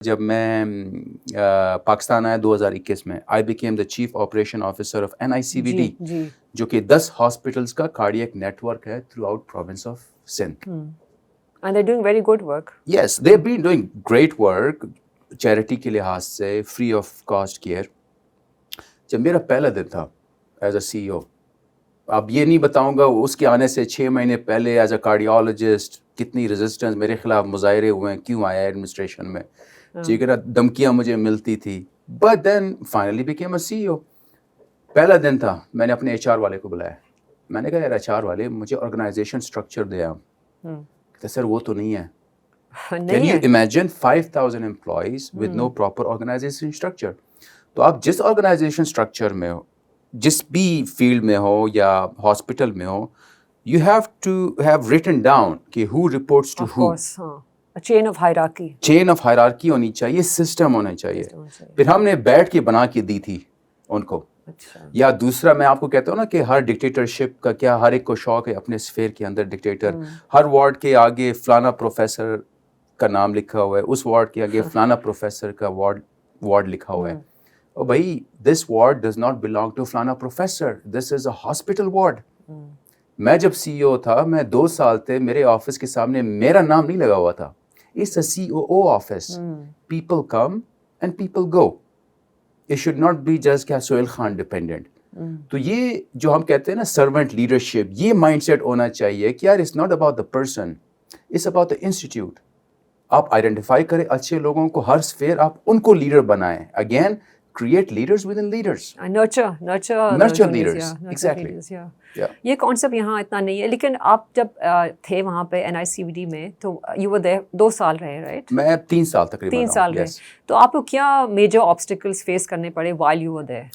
جب میں پاکستان آیا 2021 میں I became the chief operation officer of NICVD جو کہ 10 ہاسپٹلس کا کارڈیک نیٹ ورک ہے through out province of Sindh. And they're doing very good work. Yes, they've been doing great work charity کے لحاظ سے, فری آف کاسٹ کیئر. جب میرا پہلا دن تھا ایز اے CEO, اب یہ نہیں بتاؤں گا اس کے آنے سے 6 مہینے پہلے ایز اے کارڈیالوجسٹ کتنی ریزسٹنس میرے خلاف مظاہرے ہوئے ہیں, کیوں آیا ایڈمنسٹریشن میں, ٹھیک ہے نا, دھمکیاں مجھے ملتی تھی. But then finally became a CEO. پہلا دن تھا, میں نے اپنے HR والے کو بلایا, میں نے کہا یار HR والے مجھے آرگنائزیشن اسٹرکچر دے آپ. کہتے سر وہ تو نہیں ہے. Can you imagine 5,000 employees with no proper organization structure? تو آپ جس آرگنائزیشن اسٹرکچر میں ہو, جس بھی فیلڈ میں ہو یا ہاسپٹل میں ہو, you have to have written down کہ who reports to who. Chain of hierarchy, chain of hierarchy ہونی چاہیے, سسٹم ہونا چاہیے. پھر ہم نے بیٹھ کے بنا کے دی تھی ان کو. یا دوسرا میں آپ کو کہتا ہوں نا کہ ہر ڈکٹیٹرشپ کا کیا, ہر ایک کو شوق ہے اپنے اسفیئر کے اندر ڈکٹیٹر. ہر وارڈ کے آگے فلانا پروفیسر کا نام لکھا ہوا ہے, اس وارڈ کے آگے فلانا پروفیسر کا وارڈ لکھا ہوا ہے. اور بھائی this ward does not belong to فلانا professor, this is a hospital ward. میں جب CEO تھا, میں 2 سال تھے, میرے آفس کے سامنے میرا نام نہیں لگا ہوا تھا. It's a COO office. People come and people go. It should not be just کیا سہیل خان ڈپینڈنٹ. تو یہ جو ہم کہتے ہیں نا سرونٹ لیڈرشپ, یہ مائنڈ سیٹ ہونا چاہیے کہ یار it's not about the person, it's about the institute. آپ آئیڈینٹیفائی کریں اچھے لوگوں کو, ہر اسفیئر آپ ان کو لیڈر بنائیں. Again create leaders within leaders. nurture leaders. Exactly. یہ کانسیپٹ یہاں اتنا نہیں ہے. لیکن آپ جب تھے وہاں پہ NICVD میں تو یو ور دیر 2 سال رہے, رائٹ؟ میں 3 سال تقریباً 3 سال رہے. تو آپ کو کیا میجر آبسٹیکلس فیس کرنے پڑے while you were there?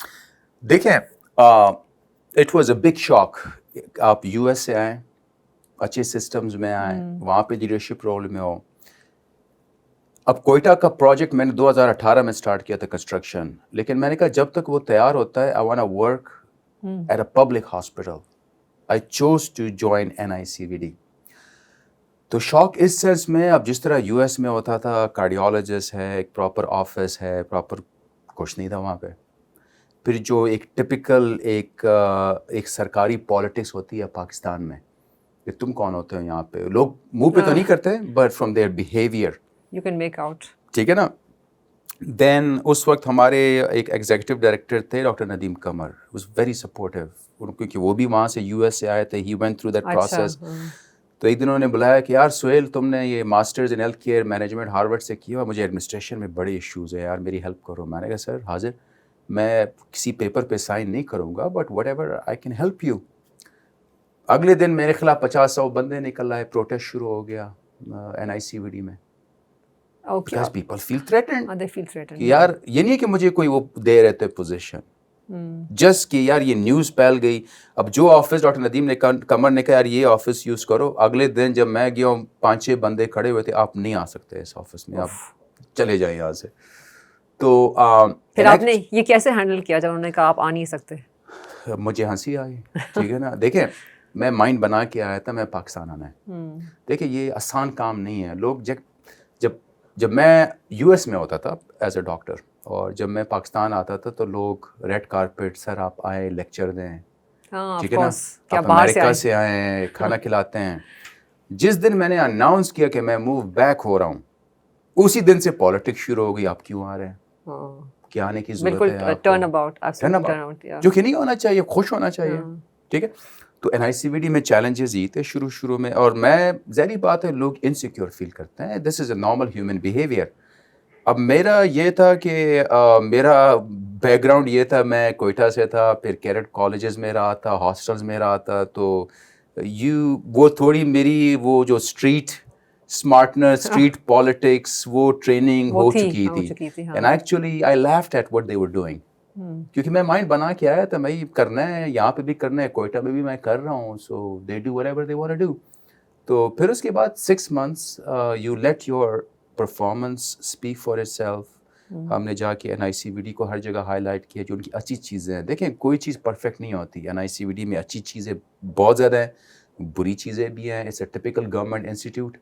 دیکھیں اٹ واز اے بگ شاک. آپ US سے آئیں, اچھے سسٹمز میں آئیں, وہاں پہ لیڈرشپ رول میں ہو. اب کوئٹہ کا پروجیکٹ میں نے 2018 میں اسٹارٹ کیا تھا کنسٹرکشن, لیکن میں نے کہا جب تک وہ تیار ہوتا ہے I want to work at a public hospital. I chose to join NICVD. تو شوق اس سینس میں, اب جس طرح US میں ہوتا تھا, کارڈیالوجسٹ ہے, ایک پراپر آفس ہے, پراپر کچھ نہیں تھا وہاں پہ. پھر جو ایک ٹپیکل ایک سرکاری پالیٹکس ہوتی ہے پاکستان میں, کہ تم کون ہوتے ہو یہاں پہ, لوگ منہ پہ تو نہیں کرتے but from their behaviour you can make out. ٹھیک ہے نا. دین اس وقت ہمارے ایک ایگزیکٹو ڈائریکٹر تھے doctor Nadeem Qamar, was very supportive, کیونکہ وہ بھی وہاں سے US سے آئے تھے. He went through that process. تو ایک دن انہوں نے بلایا کہ یار سہیل تم نے یہ masters in health care management Harvard سے کیا, مجھے ایڈمنسٹریشن میں بڑے ایشوز ہیں یار, میری ہیلپ کرو. میں نے کہا سر حاضر, میں کسی پیپر پہ سائن نہیں کروں گا but whatever I can help you. اگلے دن میرے خلاف 50-100 بندے نکل آئے, پروٹیسٹ شروع ہو گیا NICVD میں. Because people feel threatened. They feel threatened. یار یہ نہیں کہ مجھے کوئی وہ دے رہے تھے پوزیشن, جسٹ کہ یار یہ نیوز پھیل گئی. اب جو آفس ڈاکٹر ندیم نے قمر نے کہا یار یہ آفس یوز کرو, اگلے دن جب میں گیا ہوں 5-6 بندے کھڑے ہوئے تھے, آپ نہیں آ سکتے اس آفس میں, آپ چلے جائیں یہاں سے. تو پھر آپ نے یہ کیسے ہینڈل کیا جب انہوں نے کہا آپ آ نہیں سکتے؟ مجھے ہنسی آئی, ٹھیک ہے نا. دیکھیں میں مائنڈ بنا کے آیا تھا میں پاکستان آنا ہے. دیکھیں یہ آسان کام نہیں ہے. لوگ جب میں US میں ہوتا تھا ایز اے ڈاکٹر, اور جب میں پاکستان آتا تھا تو لوگ ریڈ کارپیٹ, سر آپ آئیں لیکچر دیں, ٹھیک ہے نا, آپ امریکہ سے آئیں, کھانا کھلاتے ہیں. جس دن میں نے اناؤنس کیا کہ میں موو بیک ہو رہا ہوں, اسی دن سے پالیٹکس شروع ہو گئی. آپ کیوں آ رہے ہیں, کیا آنے کی ضرورت ہے, ٹرن اباؤٹ جو کہ نہیں ہونا چاہیے, خوش ہونا چاہیے, ٹھیک ہے. تو NICVD میں چیلنجز یہ تھے شروع میں, اور میں ظاہری بات ہے لوگ انسیکیور فیل کرتے ہیں, دس is a normal human behaviour. اب میرا یہ تھا کہ میرا بیک گراؤنڈ یہ تھا, میں کوئٹہ سے تھا, پھر کیرٹ کالجز میں رہا تھا, ہاسٹلز میں رہا تھا, تو وہ تھوڑی میری وہ جو اسٹریٹ اسمارٹنس, اسٹریٹ پالیٹکس, وہ ٹریننگ ہو چکی تھی. And actually I left at what they were doing, کیونکہ میں مائنڈ بنا کے آیا تھا میں کرنا ہے, یہاں پہ بھی کرنا ہے, کوئٹہ میں بھی میں کر رہا ہوں, so they do whatever they want to do. تو پھر اس کے بعد 6 months you let your performance speak for itself. ہم نے جا کے NICVD کو ہر جگہ ہائی لائٹ کیا جو ان کی اچھی چیزیں ہیں. دیکھیں کوئی چیز پرفیکٹ نہیں ہوتی, NICVD میں اچھی چیزیں بہت زیادہ ہیں, بری چیزیں بھی ہیں. It's a typical government institute,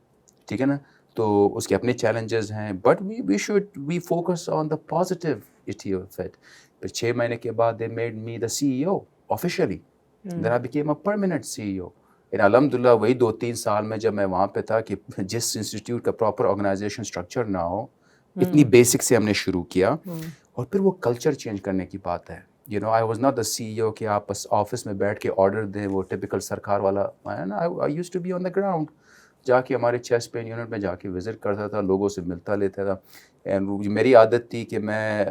ٹھیک ہے نا. تو اس کے اپنے چیلنجز ہیں, but we focus on the positivity of it. پھر 6 مہینے کے بعد they made me the CEO officially, then I became a permanent CEO. الحمد للہ وہی 2-3 سال میں جب میں وہاں پہ تھا کہ جس انسٹیٹیوٹ کا پراپر آرگنائزیشن اسٹرکچر نہ ہو, اتنی بیسک سے ہم نے شروع کیا. اور پھر وہ کلچر چینج کرنے کی بات ہے. I was not the CEO کہ آپ بس آفس میں بیٹھ کے آرڈر دیں, وہ ٹپیکل سرکار والا ہے نا. I used to be on the ground, جا کے ہمارے چیسٹ پین یونٹ میں جا کے وزٹ کرتا تھا, لوگوں سے ملتا لیتا تھا. اینڈ میری عادت تھی کہ میں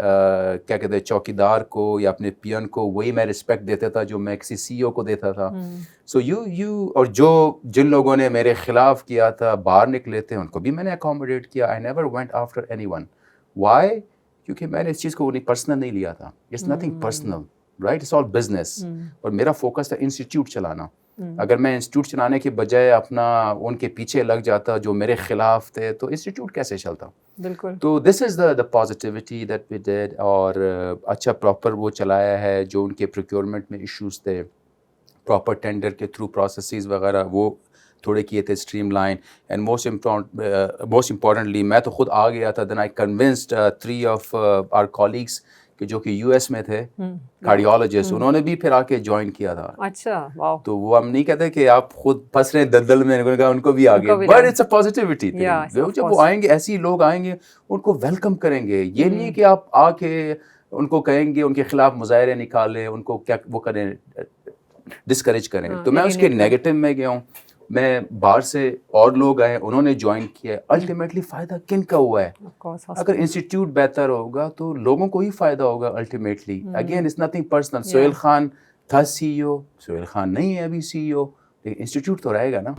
کیا کہتے ہیں چوکیدار کو یا اپنے پین کو وہی میں رسپیکٹ دیتا تھا جو میں کسی CEO کو دیتا تھا. سو اور جن لوگوں نے میرے خلاف کیا تھا باہر نکلے تھے ان کو بھی میں نے اکاموڈیٹ کیا. I never went after anyone. Why? کیونکہ میں نے اس چیز کو پرسنل نہیں لیا تھا. It's nothing personal, right, it's all business. اور میرا فوکس تھا انسٹیٹیوٹ چلانا. اگر میں انسٹیٹیوٹ چلانے کے بجائے اپنا ان کے پیچھے لگ جاتا جو میرے خلاف تھے تو انسٹیٹیوٹ کیسے چلتا. بالکل. تو this is the positivity that we did. اور اچھا پراپر وہ چلایا ہے. جو ان کے پروکیورمنٹ میں ایشوز تھے, پراپر ٹینڈر کے تھرو پروسیسز وغیرہ وہ تھوڑے کیے تھے stream line. And most importantly میں تو خود آ گیا تھا. دین آئی کنونسڈ 3 آف آر کولیگس کہ جو کہ US میں تھے کارڈیولوجسٹ, انہوں نے بھی پھر آ کے جوائن کیا تھا. اچھا, واو. تو وہ ہم نہیں کہتے کہ آپ خود پھنس رہے ہیں دلدل میں, ان کو بھی آگے, بٹ اٹس اے پازیٹیوٹی. جب وہ آئیں گے ایسے ہی لوگ آئیں گے ان کو ویلکم کریں گے. یہ نہیں کہ آپ آ کے ان کو کہیں گے ان کے خلاف مظاہرے نکالیں, ان کو کیا وہ کریں, ڈسکریج کریں. تو میں اس کے نیگیٹو میں گیا ہوں. میں باہر سے اور لوگ آئے, انہوں نے جوائن کیا. الٹیمیٹلی فائدہ کن کا ہوا ہے؟ اگر انسٹیٹیوٹ بہتر ہوگا تو لوگوں کو ہی فائدہ ہوگا ultimately. Again it's nothing personal. Sohail Khan تھا CEO, سہیل خان نہیں ہے ابھی CEO, لیکن انسٹیٹیوٹ تو رہے گا نا.